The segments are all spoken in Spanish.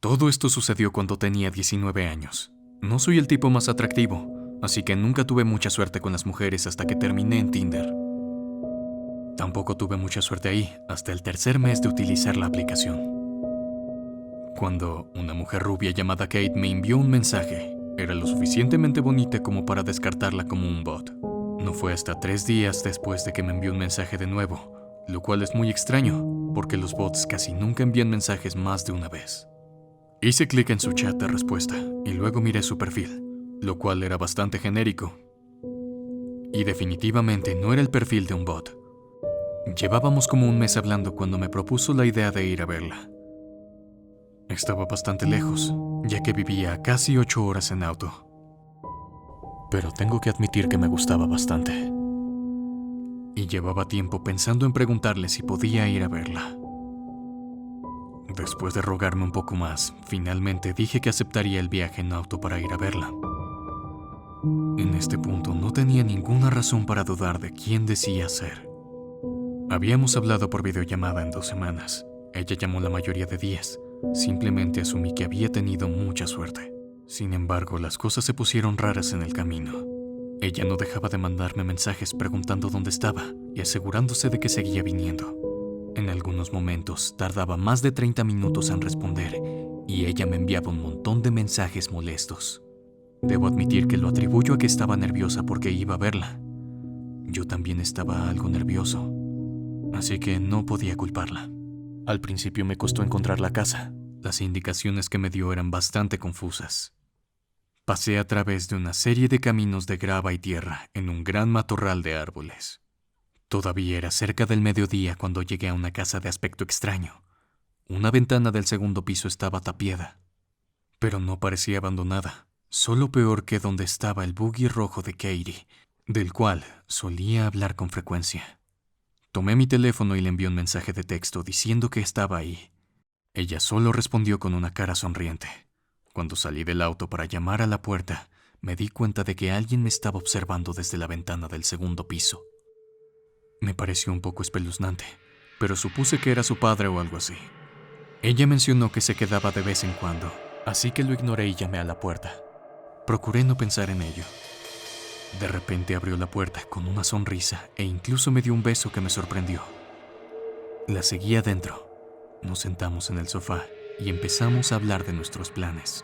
Todo esto sucedió cuando tenía 19 años. No soy el tipo más atractivo, así que nunca tuve mucha suerte con las mujeres hasta que terminé en Tinder. Tampoco tuve mucha suerte ahí hasta el tercer mes de utilizar la aplicación, cuando una mujer rubia llamada Kate me envió un mensaje. Era lo suficientemente bonita como para descartarla como un bot. No fue hasta 3 días después de que me envió un mensaje de nuevo, lo cual es muy extraño, porque los bots casi nunca envían mensajes más de una vez. Hice clic en su chat de respuesta y luego miré su perfil, lo cual era bastante genérico. Y definitivamente no era el perfil de un bot. Llevábamos como un mes hablando cuando me propuso la idea de ir a verla. Estaba bastante lejos, ya que vivía a casi 8 horas en auto. Pero tengo que admitir que me gustaba bastante. Y llevaba tiempo pensando en preguntarle si podía ir a verla. Después de rogarme un poco más, finalmente dije que aceptaría el viaje en auto para ir a verla. En este punto no tenía ninguna razón para dudar de quién decía ser. Habíamos hablado por videollamada en 2 semanas. Ella llamó la mayoría de días. Simplemente asumí que había tenido mucha suerte. Sin embargo, las cosas se pusieron raras en el camino. Ella no dejaba de mandarme mensajes preguntando dónde estaba y asegurándose de que seguía viniendo. En algunos momentos tardaba más de 30 minutos en responder y ella me enviaba un montón de mensajes molestos. Debo admitir que lo atribuyo a que estaba nerviosa porque iba a verla. Yo también estaba algo nervioso, así que no podía culparla. Al principio me costó encontrar la casa. Las indicaciones que me dio eran bastante confusas. Pasé a través de una serie de caminos de grava y tierra en un gran matorral de árboles. Todavía era cerca del mediodía cuando llegué a una casa de aspecto extraño. Una ventana del segundo piso estaba tapiada, pero no parecía abandonada, solo peor que donde estaba el buggy rojo de Katie, del cual solía hablar con frecuencia. Tomé mi teléfono y le envié un mensaje de texto diciendo que estaba ahí. Ella solo respondió con una cara sonriente. Cuando salí del auto para llamar a la puerta, me di cuenta de que alguien me estaba observando desde la ventana del segundo piso. Me pareció un poco espeluznante, pero supuse que era su padre o algo así. Ella mencionó que se quedaba de vez en cuando, así que lo ignoré y llamé a la puerta. Procuré no pensar en ello. De repente abrió la puerta con una sonrisa e incluso me dio un beso que me sorprendió. La seguí adentro. Nos sentamos en el sofá y empezamos a hablar de nuestros planes.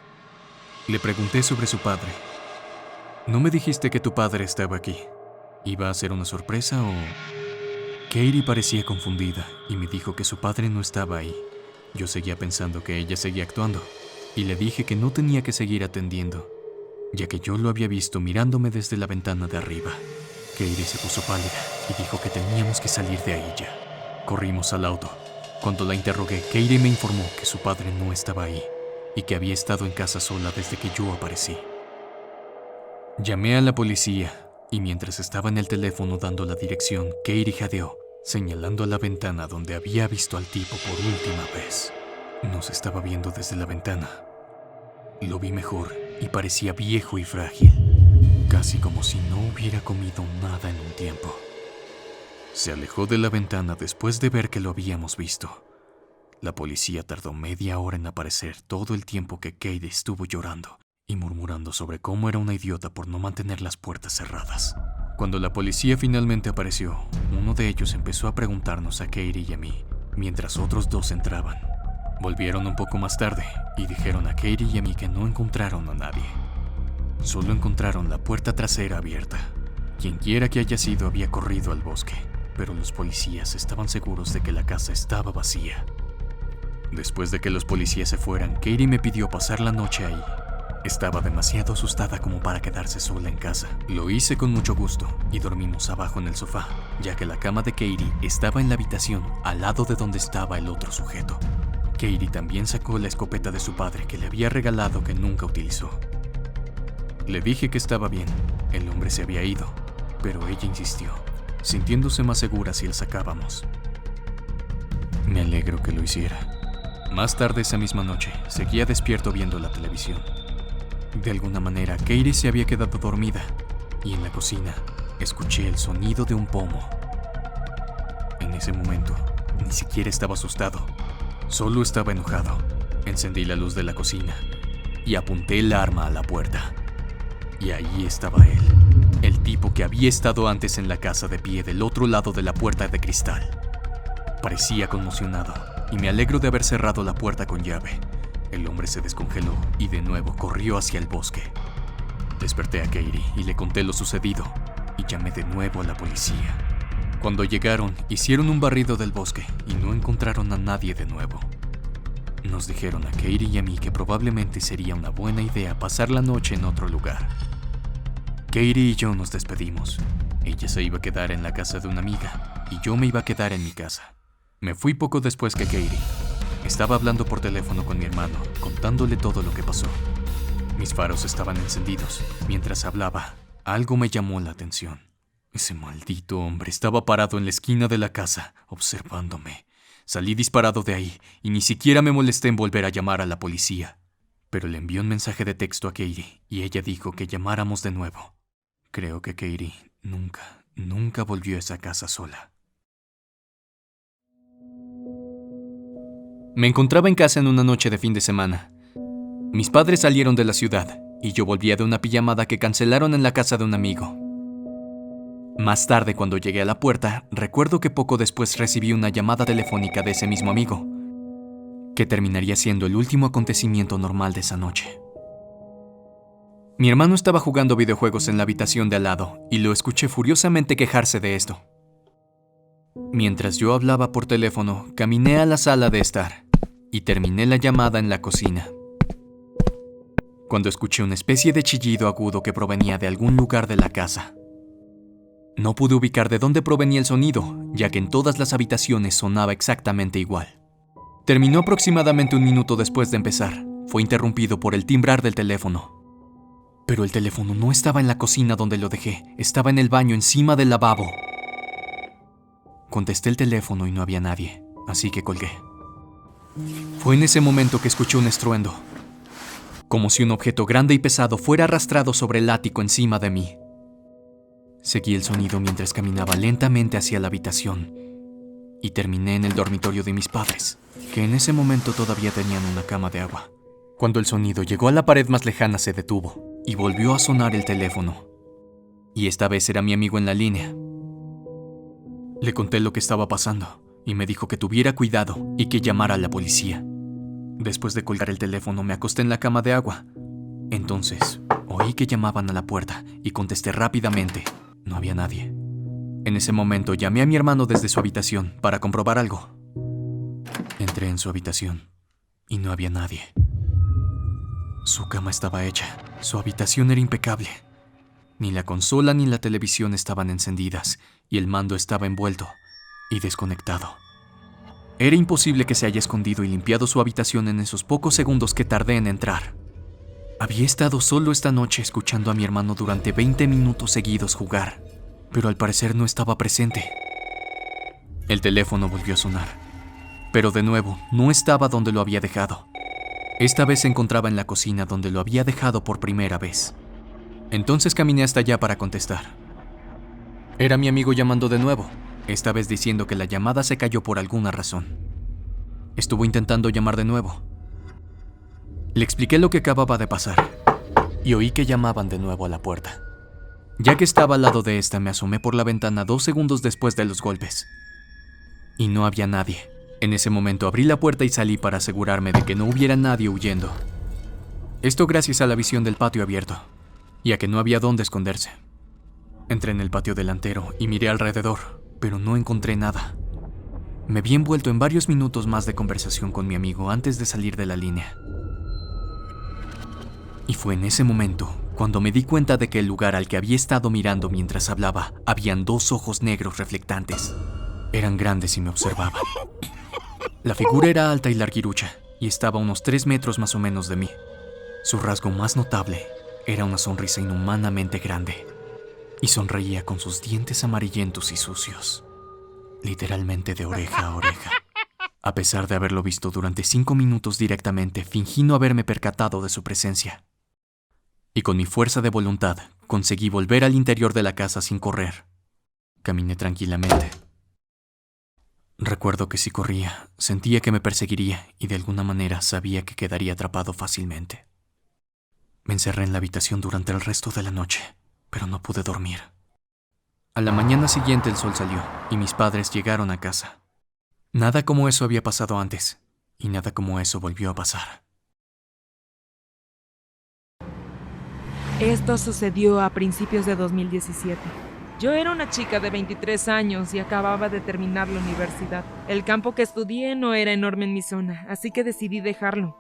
Le pregunté sobre su padre. ¿No me dijiste que tu padre estaba aquí? ¿Iba a ser una sorpresa o...? Katie parecía confundida y me dijo que su padre no estaba ahí. Yo seguía pensando que ella seguía actuando y le dije que no tenía que seguir atendiendo, ya que yo lo había visto mirándome desde la ventana de arriba. Katie se puso pálida y dijo que teníamos que salir de ahí ya. Corrimos al auto. Cuando la interrogué, Katie me informó que su padre no estaba ahí y que había estado en casa sola desde que yo aparecí. Llamé a la policía y mientras estaba en el teléfono dando la dirección, Katie jadeó, señalando a la ventana donde había visto al tipo por última vez. Nos estaba viendo desde la ventana. Lo vi mejor y parecía viejo y frágil, casi como si no hubiera comido nada en un tiempo. Se alejó de la ventana después de ver que lo habíamos visto. La policía tardó media hora en aparecer todo el tiempo que Katie estuvo llorando y murmurando sobre cómo era una idiota por no mantener las puertas cerradas. Cuando la policía finalmente apareció, uno de ellos empezó a preguntarnos a Katie y a mí, mientras otros 2 entraban. Volvieron un poco más tarde y dijeron a Katie y a mí que no encontraron a nadie. Solo encontraron la puerta trasera abierta. Quienquiera que haya sido había corrido al bosque, pero los policías estaban seguros de que la casa estaba vacía. Después de que los policías se fueran, Katie me pidió pasar la noche ahí. Estaba demasiado asustada como para quedarse sola en casa. Lo hice con mucho gusto y dormimos abajo en el sofá, ya que la cama de Katie estaba en la habitación al lado de donde estaba el otro sujeto. Katie también sacó la escopeta de su padre que le había regalado que nunca utilizó. Le dije que estaba bien, el hombre se había ido, pero ella insistió, sintiéndose más segura si la sacábamos. Me alegro que lo hiciera. Más tarde esa misma noche, seguía despierto viendo la televisión. De alguna manera, Katie se había quedado dormida y en la cocina escuché el sonido de un pomo. En ese momento, ni siquiera estaba asustado, solo estaba enojado. Encendí la luz de la cocina y apunté el arma a la puerta. Y ahí estaba él, el tipo que había estado antes en la casa de pie del otro lado de la puerta de cristal. Parecía conmocionado y me alegro de haber cerrado la puerta con llave. El hombre se descongeló y de nuevo corrió hacia el bosque. Desperté a Katie y le conté lo sucedido y llamé de nuevo a la policía. Cuando llegaron, hicieron un barrido del bosque y no encontraron a nadie de nuevo. Nos dijeron a Katie y a mí que probablemente sería una buena idea pasar la noche en otro lugar. Katie y yo nos despedimos. Ella se iba a quedar en la casa de una amiga y yo me iba a quedar en mi casa. Me fui poco después que Katie. Estaba hablando por teléfono con mi hermano, contándole todo lo que pasó. Mis faros estaban encendidos. Mientras hablaba, algo me llamó la atención. Ese maldito hombre estaba parado en la esquina de la casa, observándome. Salí disparado de ahí y ni siquiera me molesté en volver a llamar a la policía. Pero le envié un mensaje de texto a Katie y ella dijo que llamáramos de nuevo. Creo que Katie nunca volvió a esa casa sola. Me encontraba en casa en una noche de fin de semana. Mis padres salieron de la ciudad y yo volvía de una pijamada que cancelaron en la casa de un amigo. Más tarde, cuando llegué a la puerta, recuerdo que poco después recibí una llamada telefónica de ese mismo amigo, que terminaría siendo el último acontecimiento normal de esa noche. Mi hermano estaba jugando videojuegos en la habitación de al lado y lo escuché furiosamente quejarse de esto. Mientras yo hablaba por teléfono, caminé a la sala de estar y terminé la llamada en la cocina, cuando escuché una especie de chillido agudo que provenía de algún lugar de la casa. No pude ubicar de dónde provenía el sonido, ya que en todas las habitaciones sonaba exactamente igual. Terminó aproximadamente un minuto después de empezar. Fue interrumpido por el timbrar del teléfono. Pero el teléfono no estaba en la cocina donde lo dejé, estaba en el baño encima del lavabo. Contesté el teléfono y no había nadie, así que colgué. Fue en ese momento que escuché un estruendo, como si un objeto grande y pesado fuera arrastrado sobre el ático encima de mí. Seguí el sonido mientras caminaba lentamente hacia la habitación y terminé en el dormitorio de mis padres, que en ese momento todavía tenían una cama de agua. Cuando el sonido llegó a la pared más lejana se detuvo y volvió a sonar el teléfono. Y esta vez era mi amigo en la línea. Le conté lo que estaba pasando y me dijo que tuviera cuidado y que llamara a la policía. Después de colgar el teléfono me acosté en la cama de agua. Entonces oí que llamaban a la puerta y contesté rápidamente. No había nadie. En ese momento llamé a mi hermano desde su habitación para comprobar algo. Entré en su habitación y no había nadie. Su cama estaba hecha, su habitación era impecable. Ni la consola ni la televisión estaban encendidas y el mando estaba envuelto y desconectado. Era imposible que se haya escondido y limpiado su habitación en esos pocos segundos que tardé en entrar. Había estado solo esta noche escuchando a mi hermano durante 20 minutos seguidos jugar, pero al parecer no estaba presente. El teléfono volvió a sonar, pero de nuevo no estaba donde lo había dejado. Esta vez se encontraba en la cocina donde lo había dejado por primera vez. Entonces caminé hasta allá para contestar. Era mi amigo llamando de nuevo, esta vez diciendo que la llamada se cayó por alguna razón. Estuvo intentando llamar de nuevo. Le expliqué lo que acababa de pasar y oí que llamaban de nuevo a la puerta. Ya que estaba al lado de esta, me asomé por la ventana 2 segundos después de los golpes. Y no había nadie. En ese momento abrí la puerta y salí para asegurarme de que no hubiera nadie huyendo. Esto gracias a la visión del patio abierto, y a que no había dónde esconderse. Entré en el patio delantero y miré alrededor, pero no encontré nada. Me vi envuelto en varios minutos más de conversación con mi amigo antes de salir de la línea. Y fue en ese momento cuando me di cuenta de que el lugar al que había estado mirando mientras hablaba, habían 2 ojos negros reflectantes. Eran grandes y me observaban. La figura era alta y larguirucha, y estaba a unos 3 metros más o menos de mí. Su rasgo más notable era una sonrisa inhumanamente grande, y sonreía con sus dientes amarillentos y sucios, literalmente de oreja a oreja. A pesar de haberlo visto durante 5 minutos directamente, fingí no haberme percatado de su presencia. Y con mi fuerza de voluntad, conseguí volver al interior de la casa sin correr. Caminé tranquilamente. Recuerdo que si corría, sentía que me perseguiría y de alguna manera sabía que quedaría atrapado fácilmente. Me encerré en la habitación durante el resto de la noche, pero no pude dormir. A la mañana siguiente el sol salió y mis padres llegaron a casa. Nada como eso había pasado antes, y nada como eso volvió a pasar. Esto sucedió a principios de 2017. Yo era una chica de 23 años y acababa de terminar la universidad. El campo que estudié no era enorme en mi zona, así que decidí dejarlo.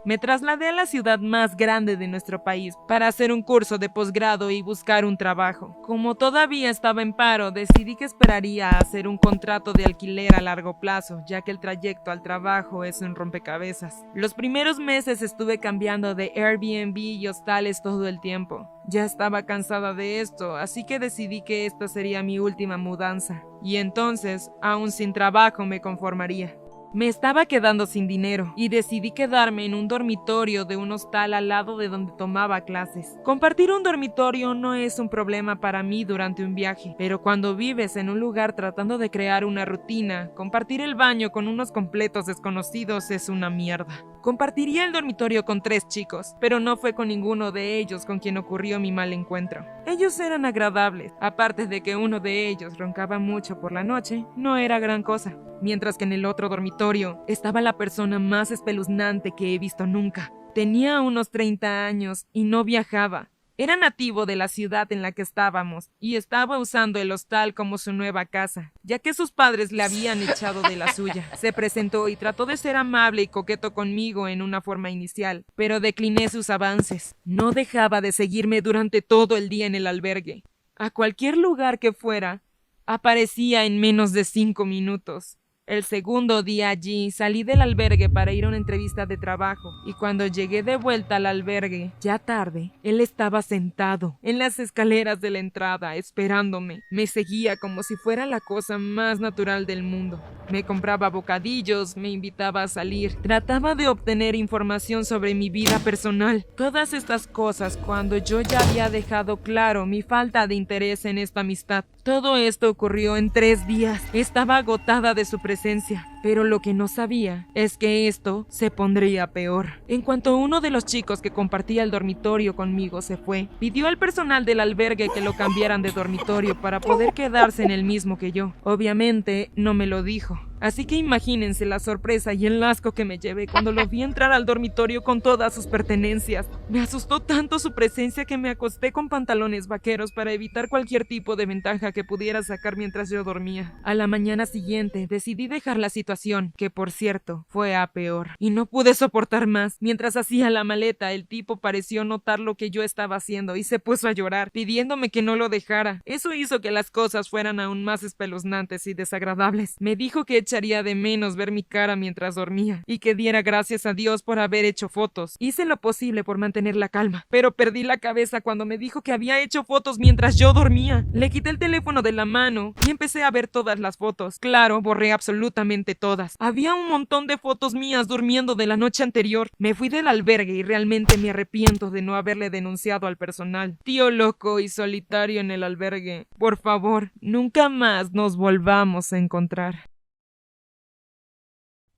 Me trasladé a la ciudad más grande de nuestro país para hacer un curso de posgrado y buscar un trabajo. Como todavía estaba en paro, decidí que esperaría a hacer un contrato de alquiler a largo plazo, ya que el trayecto al trabajo es un rompecabezas. Los primeros meses estuve cambiando de Airbnb y hostales todo el tiempo. Ya estaba cansada de esto, así que decidí que esta sería mi última mudanza. Y entonces, aún sin trabajo, me conformaría. Me estaba quedando sin dinero y decidí quedarme en un dormitorio de un hostal al lado de donde tomaba clases. Compartir un dormitorio no es un problema para mí durante un viaje, pero cuando vives en un lugar tratando de crear una rutina, compartir el baño con unos completos desconocidos es una mierda. Compartiría el dormitorio con 3 chicos, pero no fue con ninguno de ellos con quien ocurrió mi mal encuentro. Ellos eran agradables, aparte de que uno de ellos roncaba mucho por la noche, no era gran cosa. Mientras que en el otro dormitorio estaba la persona más espeluznante que he visto nunca. Tenía unos 30 años y no viajaba. Era nativo de la ciudad en la que estábamos y estaba usando el hostal como su nueva casa, ya que sus padres le habían echado de la suya. Se presentó y trató de ser amable y coqueto conmigo en una forma inicial, pero decliné sus avances. No dejaba de seguirme durante todo el día en el albergue. A cualquier lugar que fuera, aparecía en menos de 5 minutos. El segundo día allí salí del albergue para ir a una entrevista de trabajo y cuando llegué de vuelta al albergue, ya tarde, él estaba sentado en las escaleras de la entrada esperándome. Me seguía como si fuera la cosa más natural del mundo. Me compraba bocadillos, me invitaba a salir, trataba de obtener información sobre mi vida personal. Todas estas cosas cuando yo ya había dejado claro mi falta de interés en esta amistad. Todo esto ocurrió en 3 días. Estaba agotada de su presencia, pero lo que no sabía es que esto se pondría peor. En cuanto uno de los chicos que compartía el dormitorio conmigo se fue, pidió al personal del albergue que lo cambiaran de dormitorio para poder quedarse en el mismo que yo. Obviamente no me lo dijo. Así que imagínense la sorpresa y el asco que me llevé cuando lo vi entrar al dormitorio con todas sus pertenencias. Me asustó tanto su presencia que me acosté con pantalones vaqueros para evitar cualquier tipo de ventaja que pudiera sacar mientras yo dormía. A la mañana siguiente decidí dejar la situación, que por cierto fue a peor, y no pude soportar más. Mientras hacía la maleta, el tipo pareció notar lo que yo estaba haciendo y se puso a llorar, pidiéndome que no lo dejara. Eso hizo que las cosas fueran aún más espeluznantes y desagradables. Me dijo que echaría de menos ver mi cara mientras dormía y que diera gracias a Dios por haber hecho fotos. Hice lo posible por mantener la calma, pero perdí la cabeza cuando me dijo que había hecho fotos mientras yo dormía. Le quité el teléfono de la mano y empecé a ver todas las fotos. Claro, borré absolutamente todas. Había un montón de fotos mías durmiendo de la noche anterior. Me fui del albergue y realmente me arrepiento de no haberle denunciado al personal. Tío loco y solitario en el albergue, por favor, nunca más nos volvamos a encontrar.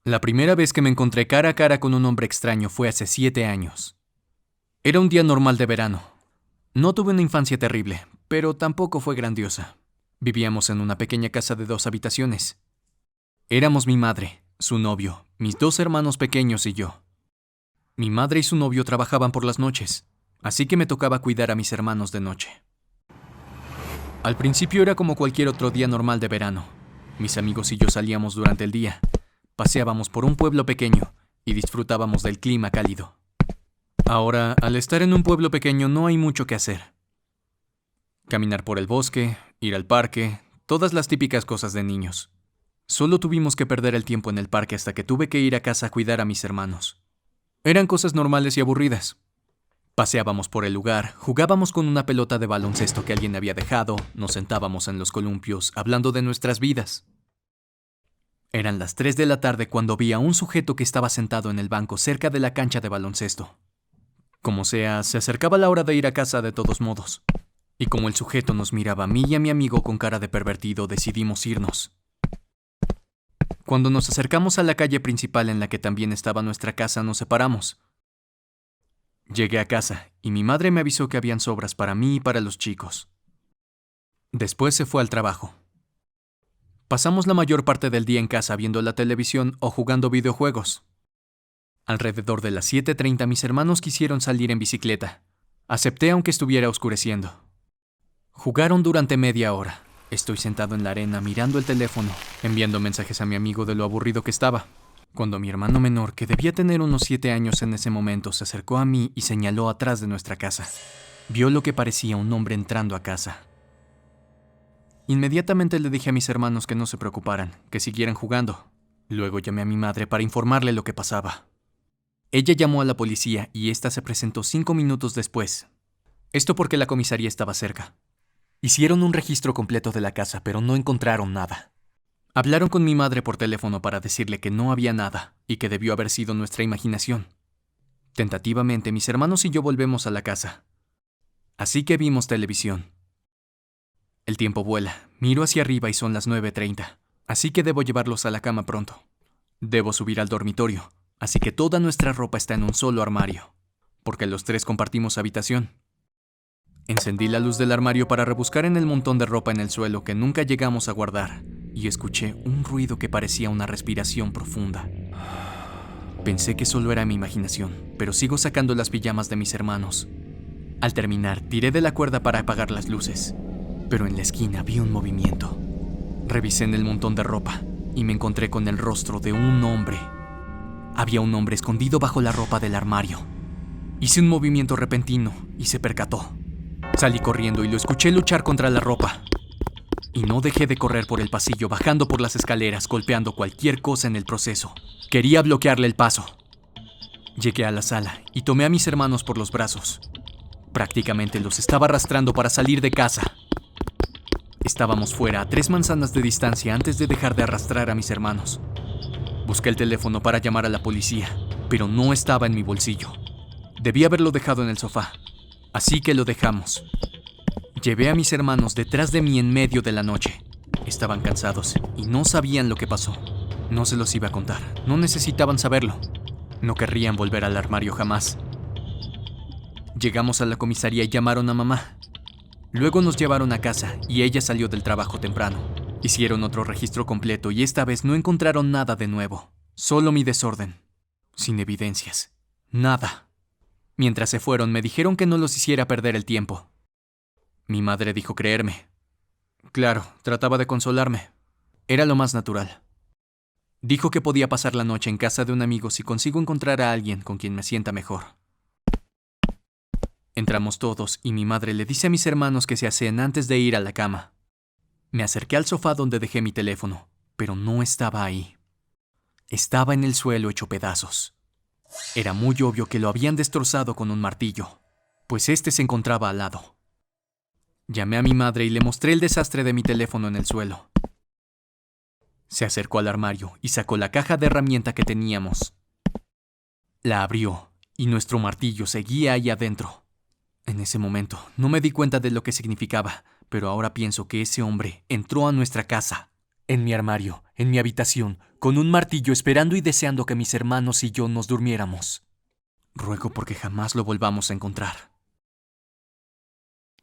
La primera vez que me encontré cara a cara con un hombre extraño fue hace 7 años. Era un día normal de verano. No tuve una infancia terrible, pero tampoco fue grandiosa. Vivíamos en una pequeña casa de 2 habitaciones. Éramos mi madre, su novio, mis 2 hermanos pequeños y yo. Mi madre y su novio trabajaban por las noches, así que me tocaba cuidar a mis hermanos de noche. Al principio era como cualquier otro día normal de verano. Mis amigos y yo salíamos durante el día. Paseábamos por un pueblo pequeño y disfrutábamos del clima cálido. Ahora, al estar en un pueblo pequeño no hay mucho que hacer. Caminar por el bosque, ir al parque, todas las típicas cosas de niños. Solo tuvimos que perder el tiempo en el parque hasta que tuve que ir a casa a cuidar a mis hermanos. Eran cosas normales y aburridas. Paseábamos por el lugar, jugábamos con una pelota de baloncesto que alguien había dejado, nos sentábamos en los columpios hablando de nuestras vidas. Eran las 3 de la tarde cuando vi a un sujeto que estaba sentado en el banco cerca de la cancha de baloncesto. Como sea, se acercaba la hora de ir a casa de todos modos. Y como el sujeto nos miraba a mí y a mi amigo con cara de pervertido, decidimos irnos. Cuando nos acercamos a la calle principal en la que también estaba nuestra casa, nos separamos. Llegué a casa y mi madre me avisó que habían sobras para mí y para los chicos. Después se fue al trabajo. Pasamos la mayor parte del día en casa viendo la televisión o jugando videojuegos. Alrededor de las 7:30 mis hermanos quisieron salir en bicicleta. Acepté aunque estuviera oscureciendo. Jugaron durante media hora. Estoy sentado en la arena mirando el teléfono, enviando mensajes a mi amigo de lo aburrido que estaba, cuando mi hermano menor, que debía tener unos 7 años en ese momento, se acercó a mí y señaló atrás de nuestra casa. Vio lo que parecía un hombre entrando a casa. Inmediatamente le dije a mis hermanos que no se preocuparan, que siguieran jugando. Luego llamé a mi madre para informarle lo que pasaba. Ella llamó a la policía y ésta se presentó 5 minutos después. Esto porque la comisaría estaba cerca. Hicieron un registro completo de la casa, pero no encontraron nada. Hablaron con mi madre por teléfono para decirle que no había nada y que debió haber sido nuestra imaginación. Tentativamente, mis hermanos y yo volvemos a la casa. Así que vimos televisión. El tiempo vuela, miro hacia arriba y son las 9:30, así que debo llevarlos a la cama pronto. Debo subir al dormitorio, así que toda nuestra ropa está en un solo armario, porque los 3 compartimos habitación. Encendí la luz del armario para rebuscar en el montón de ropa en el suelo que nunca llegamos a guardar, y escuché un ruido que parecía una respiración profunda. Pensé que solo era mi imaginación, pero sigo sacando las pijamas de mis hermanos. Al terminar, tiré de la cuerda para apagar las luces, pero en la esquina vi un movimiento. Revisé en el montón de ropa y me encontré con el rostro de un hombre. Había un hombre escondido bajo la ropa del armario. Hice un movimiento repentino y se percató. Salí corriendo y lo escuché luchar contra la ropa. Y no dejé de correr por el pasillo, bajando por las escaleras, golpeando cualquier cosa en el proceso. Quería bloquearle el paso. Llegué a la sala y tomé a mis hermanos por los brazos. Prácticamente los estaba arrastrando para salir de casa. Estábamos fuera a 3 manzanas de distancia antes de dejar de arrastrar a mis hermanos. Busqué el teléfono para llamar a la policía, pero no estaba en mi bolsillo. Debí haberlo dejado en el sofá. Así que lo dejamos. Llevé a mis hermanos detrás de mí en medio de la noche. Estaban cansados y no sabían lo que pasó. No se los iba a contar. No necesitaban saberlo. No querrían volver al armario jamás. Llegamos a la comisaría y llamaron a mamá. Luego nos llevaron a casa y ella salió del trabajo temprano. Hicieron otro registro completo y esta vez no encontraron nada de nuevo. Solo mi desorden. Sin evidencias. Nada. Mientras se fueron, me dijeron que no los hiciera perder el tiempo. Mi madre dijo creerme. Claro, trataba de consolarme. Era lo más natural. Dijo que podía pasar la noche en casa de un amigo si consigo encontrar a alguien con quien me sienta mejor. Entramos todos y mi madre le dice a mis hermanos que se aseen antes de ir a la cama. Me acerqué al sofá donde dejé mi teléfono, pero no estaba ahí. Estaba en el suelo hecho pedazos. Era muy obvio que lo habían destrozado con un martillo, pues este se encontraba al lado. Llamé a mi madre y le mostré el desastre de mi teléfono en el suelo. Se acercó al armario y sacó la caja de herramienta que teníamos. La abrió y nuestro martillo seguía ahí adentro. En ese momento no me di cuenta de lo que significaba, pero ahora pienso que ese hombre entró a nuestra casa, en mi armario, en mi habitación, con un martillo esperando y deseando que mis hermanos y yo nos durmiéramos. Ruego porque jamás lo volvamos a encontrar.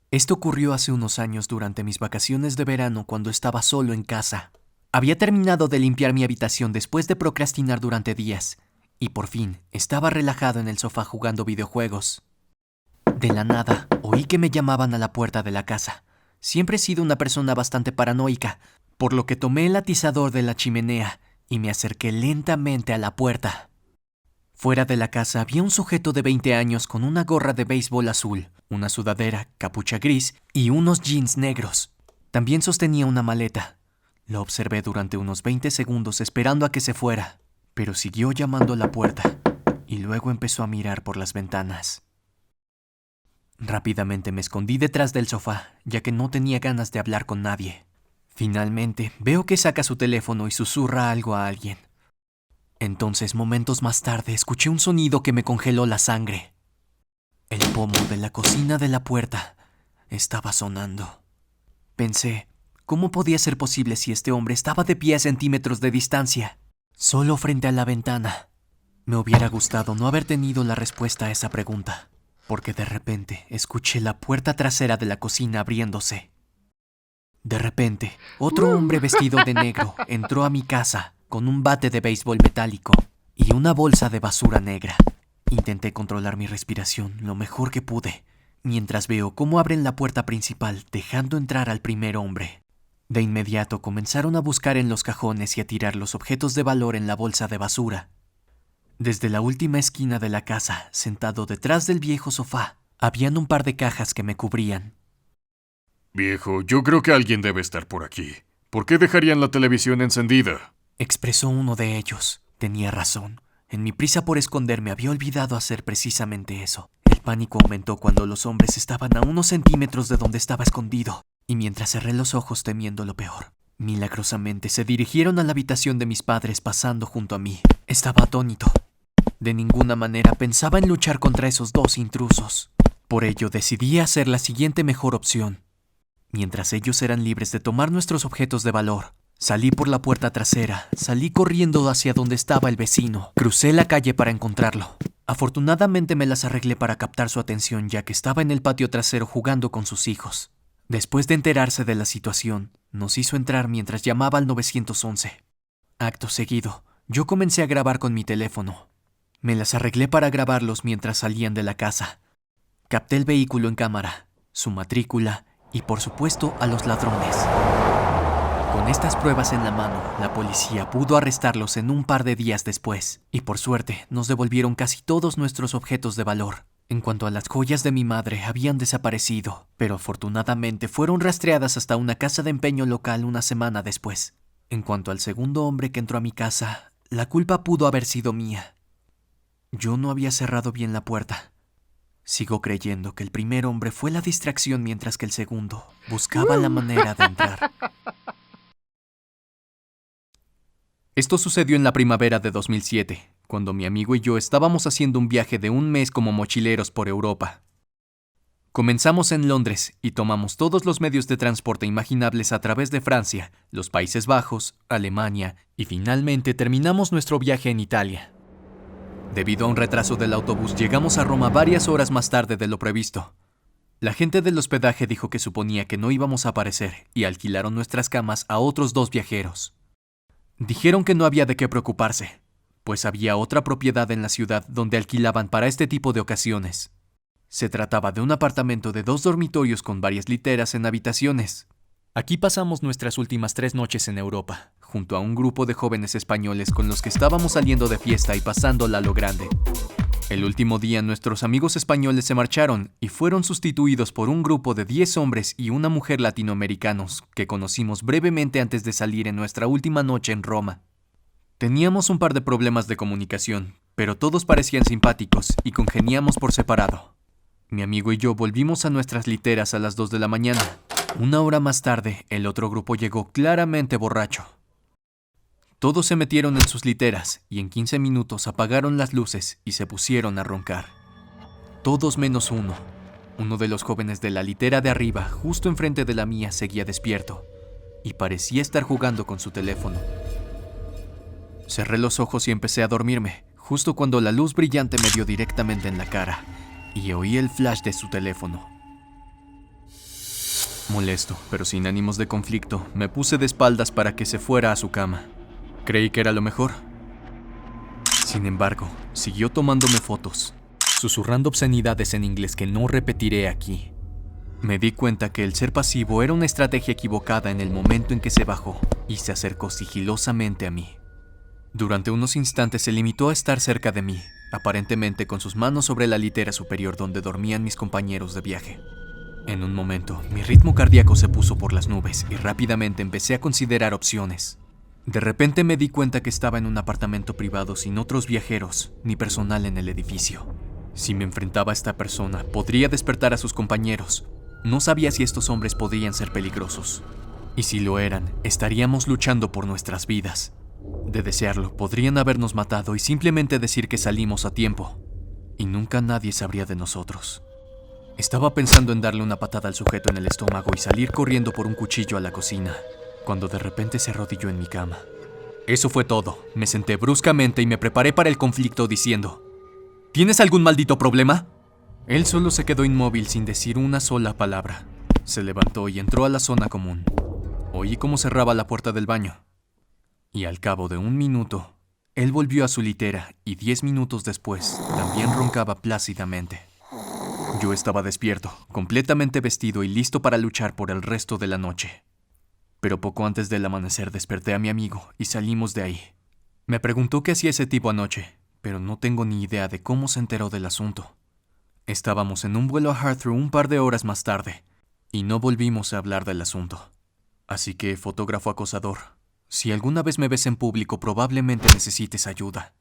Esto ocurrió hace unos años durante mis vacaciones de verano cuando estaba solo en casa. Había terminado de limpiar mi habitación después de procrastinar durante días, y por fin estaba relajado en el sofá jugando videojuegos. De la nada, oí que me llamaban a la puerta de la casa. Siempre he sido una persona bastante paranoica, por lo que tomé el atizador de la chimenea y me acerqué lentamente a la puerta. Fuera de la casa había un sujeto de 20 años con una gorra de béisbol azul, una sudadera, capucha gris y unos jeans negros. También sostenía una maleta. Lo observé durante unos 20 segundos esperando a que se fuera, pero siguió llamando a la puerta y luego empezó a mirar por las ventanas. Rápidamente me escondí detrás del sofá, ya que no tenía ganas de hablar con nadie. Finalmente, veo que saca su teléfono y susurra algo a alguien. Entonces, momentos más tarde, escuché un sonido que me congeló la sangre. El pomo de la cocina de la puerta estaba sonando. Pensé, ¿Cómo podía ser posible si este hombre estaba de pie a centímetros de distancia, solo frente a la ventana? Me hubiera gustado no haber tenido la respuesta a esa pregunta, porque de repente escuché la puerta trasera de la cocina abriéndose. De repente, otro hombre vestido de negro entró a mi casa con un bate de béisbol metálico y una bolsa de basura negra. Intenté controlar mi respiración lo mejor que pude, mientras veo cómo abren la puerta principal dejando entrar al primer hombre. De inmediato comenzaron a buscar en los cajones y a tirar los objetos de valor en la bolsa de basura. Desde la última esquina de la casa, sentado detrás del viejo sofá, habían un par de cajas que me cubrían. Viejo, yo creo que alguien debe estar por aquí. ¿Por qué dejarían la televisión encendida? Expresó uno de ellos. Tenía razón. En mi prisa por esconderme había olvidado hacer precisamente eso. El pánico aumentó cuando los hombres estaban a unos centímetros de donde estaba escondido, y mientras cerré los ojos temiendo lo peor, milagrosamente se dirigieron a la habitación de mis padres pasando junto a mí. Estaba atónito. De ninguna manera pensaba en luchar contra esos dos intrusos. Por ello decidí hacer la siguiente mejor opción. Mientras ellos eran libres de tomar nuestros objetos de valor, salí por la puerta trasera, salí corriendo hacia donde estaba el vecino, crucé la calle para encontrarlo. Afortunadamente me las arreglé para captar su atención, ya que estaba en el patio trasero jugando con sus hijos. Después de enterarse de la situación, nos hizo entrar mientras llamaba al 911. Acto seguido, yo comencé a grabar con mi teléfono. Me las arreglé para grabarlos mientras salían de la casa. Capté el vehículo en cámara, su matrícula y, por supuesto, a los ladrones. Con estas pruebas en la mano, la policía pudo arrestarlos en un par de días después, y por suerte nos devolvieron casi todos nuestros objetos de valor. En cuanto a las joyas de mi madre, habían desaparecido, pero afortunadamente fueron rastreadas hasta una casa de empeño local una semana después. En cuanto al segundo hombre que entró a mi casa, la culpa pudo haber sido mía. Yo no había cerrado bien la puerta. Sigo creyendo que el primer hombre fue la distracción mientras que el segundo buscaba la manera de entrar. Esto sucedió en la primavera de 2007, cuando mi amigo y yo estábamos haciendo un viaje de un mes como mochileros por Europa. Comenzamos en Londres y tomamos todos los medios de transporte imaginables a través de Francia, los Países Bajos, Alemania y finalmente terminamos nuestro viaje en Italia. Debido a un retraso del autobús, llegamos a Roma varias horas más tarde de lo previsto. La gente del hospedaje dijo que suponía que no íbamos a aparecer y alquilaron nuestras camas a otros 2 viajeros. Dijeron que no había de qué preocuparse, pues había otra propiedad en la ciudad donde alquilaban para este tipo de ocasiones. Se trataba de un apartamento de 2 dormitorios con varias literas en habitaciones. Aquí pasamos nuestras últimas 3 noches en Europa, junto a un grupo de jóvenes españoles con los que estábamos saliendo de fiesta y pasándola a lo grande. El último día nuestros amigos españoles se marcharon y fueron sustituidos por un grupo de 10 hombres y una mujer latinoamericanos que conocimos brevemente antes de salir en nuestra última noche en Roma. Teníamos un par de problemas de comunicación, pero todos parecían simpáticos y congeniamos por separado. Mi amigo y yo volvimos a nuestras literas a las 2 de la mañana. Una hora más tarde, el otro grupo llegó claramente borracho. Todos se metieron en sus literas y en 15 minutos apagaron las luces y se pusieron a roncar. Todos menos uno. Uno de los jóvenes de la litera de arriba, justo enfrente de la mía, seguía despierto y parecía estar jugando con su teléfono. Cerré los ojos y empecé a dormirme, justo cuando la luz brillante me dio directamente en la cara y oí el flash de su teléfono. Molesto, pero sin ánimos de conflicto, me puse de espaldas para que se fuera a su cama. Creí que era lo mejor. Sin embargo, siguió tomándome fotos, susurrando obscenidades en inglés que no repetiré aquí. Me di cuenta que el ser pasivo era una estrategia equivocada en el momento en que se bajó y se acercó sigilosamente a mí. Durante unos instantes se limitó a estar cerca de mí, aparentemente con sus manos sobre la litera superior donde dormían mis compañeros de viaje. En un momento, mi ritmo cardíaco se puso por las nubes y rápidamente empecé a considerar opciones. De repente me di cuenta que estaba en un apartamento privado sin otros viajeros ni personal en el edificio. Si me enfrentaba a esta persona, podría despertar a sus compañeros. No sabía si estos hombres podrían ser peligrosos. Y si lo eran, estaríamos luchando por nuestras vidas. De desearlo, podrían habernos matado y simplemente decir que salimos a tiempo. Y nunca nadie sabría de nosotros. Estaba pensando en darle una patada al sujeto en el estómago y salir corriendo por un cuchillo a la cocina, cuando de repente se arrodilló en mi cama. Eso fue todo. Me senté bruscamente y me preparé para el conflicto diciendo: ¿Tienes algún maldito problema? Él solo se quedó inmóvil sin decir una sola palabra. Se levantó y entró a la zona común. Oí cómo cerraba la puerta del baño. Y al cabo de 1 minuto, él volvió a su litera y 10 minutos después también roncaba plácidamente. Yo estaba despierto, completamente vestido y listo para luchar por el resto de la noche. Pero poco antes del amanecer desperté a mi amigo y salimos de ahí. Me preguntó qué hacía ese tipo anoche, pero no tengo ni idea de cómo se enteró del asunto. Estábamos en un vuelo a Heathrow un par de horas más tarde, y no volvimos a hablar del asunto. Así que, fotógrafo acosador, si alguna vez me ves en público, probablemente necesites ayuda.